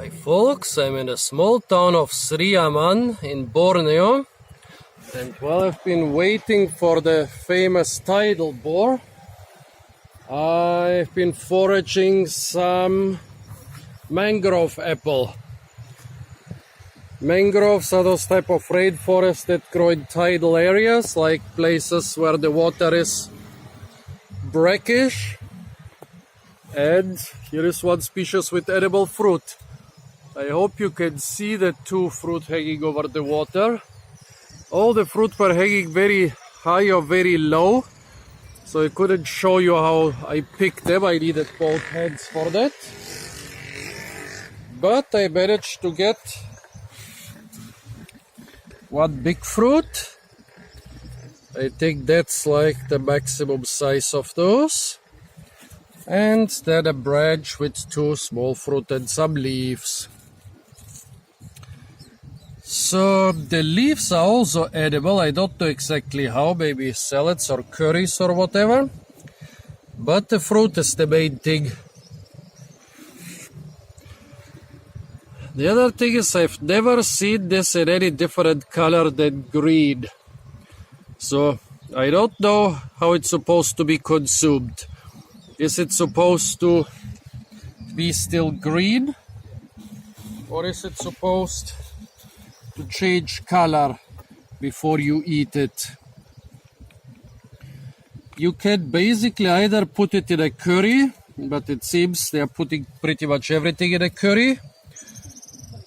Hi folks, I'm in the small town of Sonneratia in Borneo, and while I've been waiting for the famous tidal bore, I've been foraging some mangrove apple. Mangroves are those type of rainforests that grow in tidal areas, like places where the water is brackish. And here is one species with edible fruit. I hope you can see the two fruit hanging over the water. All the fruit were hanging very high or very low, so I couldn't show you how I picked them. I needed both hands for that. But I managed to get one big fruit. I think that's like the maximum size of those. And then a branch with two small fruit and some leaves. So the leaves are also edible. I don't know exactly how, maybe salads or curries or whatever. But the fruit is the main thing. The other thing is I've never seen this in any different color than green. So I don't know how it's supposed to be consumed. Is it supposed to be still green? Or is it supposed to change color before you eat it? You can basically either put it in a curry, but it seems they are putting pretty much everything in a curry.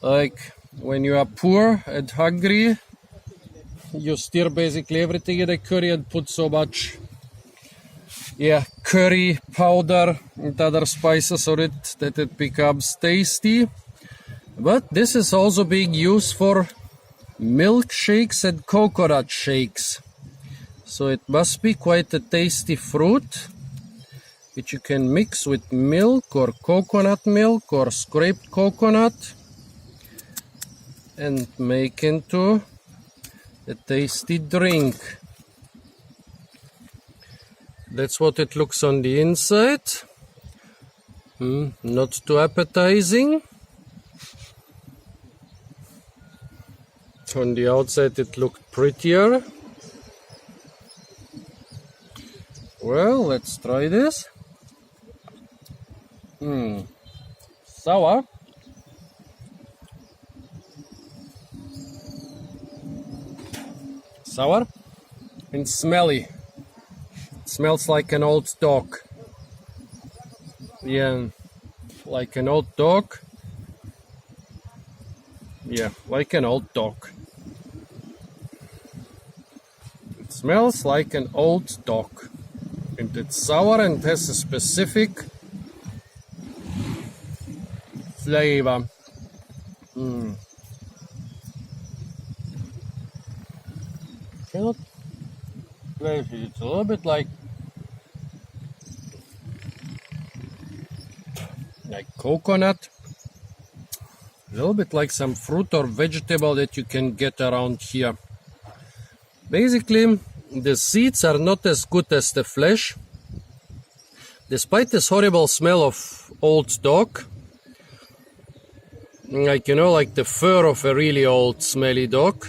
Like when you are poor and hungry, you stir basically everything in a curry and put so much curry powder and other spices on it that it becomes tasty. But this is also being used for milkshakes and coconut shakes. So it must be quite a tasty fruit, which you can mix with milk or coconut milk or scraped coconut and make into a tasty drink. That's what it looks on the inside. Not too appetizing. On the outside it looked prettier. Well, let's try this. Sour. Sour and smelly. Smells like an old dog. Yeah, like an old dog. Yeah, like an old dog. It smells like an old dog. And it's sour and has a specific flavor. Cannot place it. It's a little bit like coconut, a little bit like some fruit or vegetable that you can get around here. Basically, the seeds are not as good as the flesh. Despite this horrible smell of old dog, like, you know, like the fur of a really old smelly dog.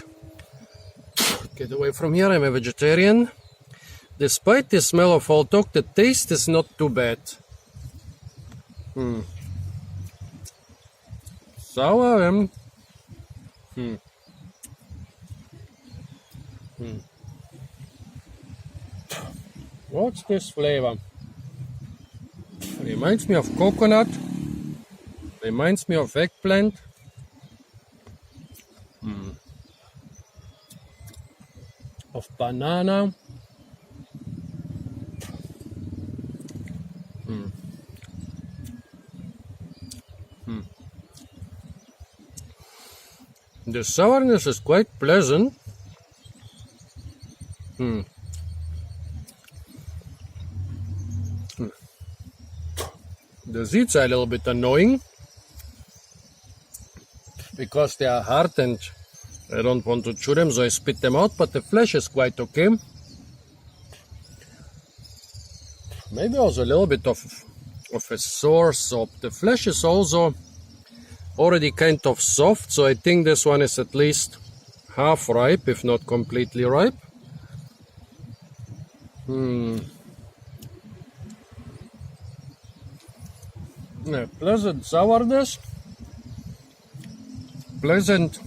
Get away from here, I'm a vegetarian. Despite the smell of old dog, the taste is not too bad. Sour. What's this flavor? Reminds me of coconut. Reminds me of eggplant. Of banana. The sourness is quite pleasant. The seeds are a little bit annoying because they are hard and I don't want to chew them, so I spit them out, but the flesh is quite okay. Maybe also a little bit of a sour soap. The flesh is also already kind of soft, so I think this one is at least half ripe, if not completely ripe. Yeah, pleasant sourness, pleasant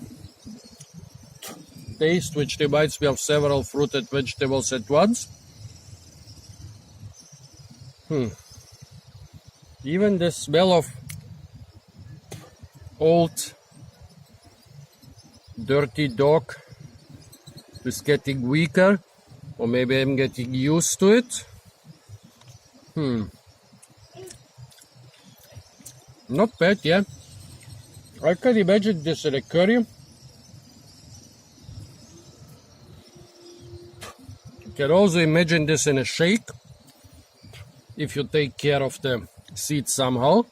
taste, which reminds me of several fruited vegetables at once. Even the smell of old dirty dog is getting weaker, or maybe I'm getting used to it. Not bad, yeah. I can imagine this in a curry. You can also imagine this in a shake, if you take care of the seeds somehow.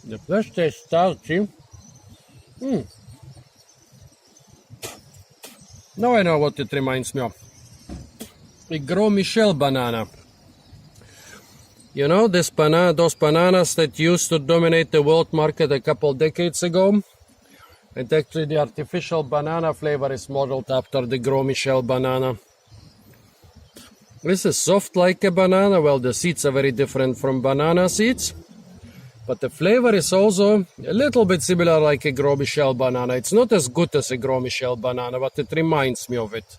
The flesh tastes starchy. Now I know what it reminds me of. The Gros Michel banana. You know, those bananas that used to dominate the world market a couple decades ago? And actually the artificial banana flavor is modeled after the Gros Michel banana. This is soft like a banana. Well, the seeds are very different from banana seeds. But the flavor is also a little bit similar like a Gros Michel banana. It's not as good as a Gros Michel banana, but it reminds me of it.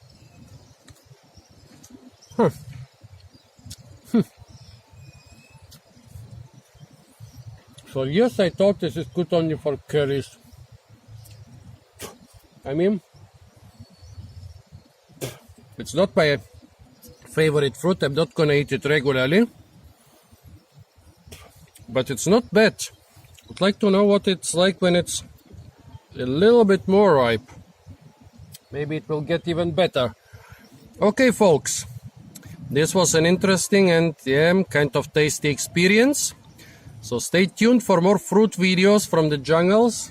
So yes, I thought this is good only for curries. I mean, it's not my favorite fruit. I'm not gonna eat it regularly. But it's not bad. I'd like to know what it's like when it's a little bit more ripe. Maybe it will get even better. Okay, folks. This was an interesting and kind of tasty experience. So stay tuned for more fruit videos from the jungles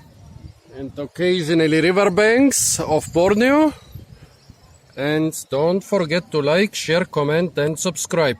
and occasionally riverbanks of Borneo. And don't forget to like, share, comment and subscribe.